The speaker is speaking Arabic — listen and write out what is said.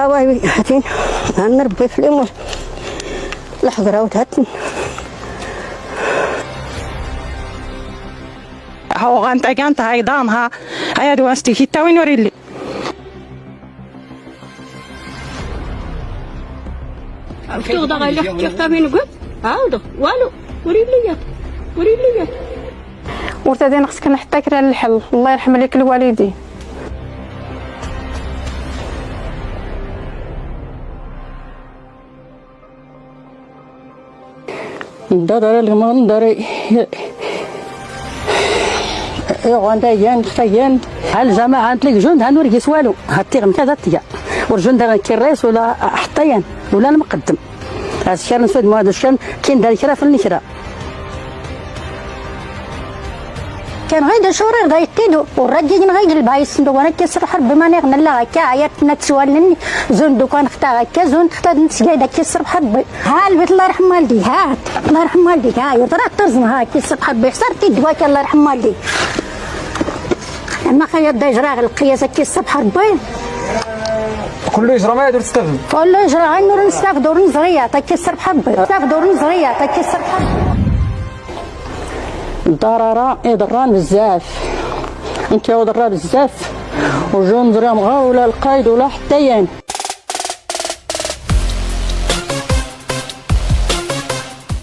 واي هاتين هنربي في الأمور الحضرة وتهاتن هو غانت هايدانها هيا دوانستي هيتا وين وريلي تغضى غير حتى فين قلت عاودة والو وريلي ورتدين خصك نحطك للحل الله يرحم لك الوالدين. دار المنظر غاندا يان خيان الجماعة عندك جند هنورقيس والو هاتيغم كذا تيا والجند كيريس ولا حطيان ولا المقدم هذا الشان نسود ما هذا الشان كاين دار كرا في النكرة كان غير شوري غايتيدو والرجال غير البايس ندو وانا كيسر حرب ما نغنى لا هكا عيطنا تسوالني زون دوكان اختار هكا زون تختار نتسقايدا كيسر حرب ها البيت الله يرحم والدي هات الله يرحم والديك ها يطرح ترزم ها كيسر حرب حصرتي دواك الله يرحم والديك اما خير داجراغ القياسه كيسر حرب كله يجرى ما يقدر تستخدم كله يجرى غير نستافدو نزريه تكسر بحب نستافدو نزريه تكسر بحب ضرر يضران بزاف انت ضرر بزاف وجون زرام غا ولا القايد ولا حتى يعني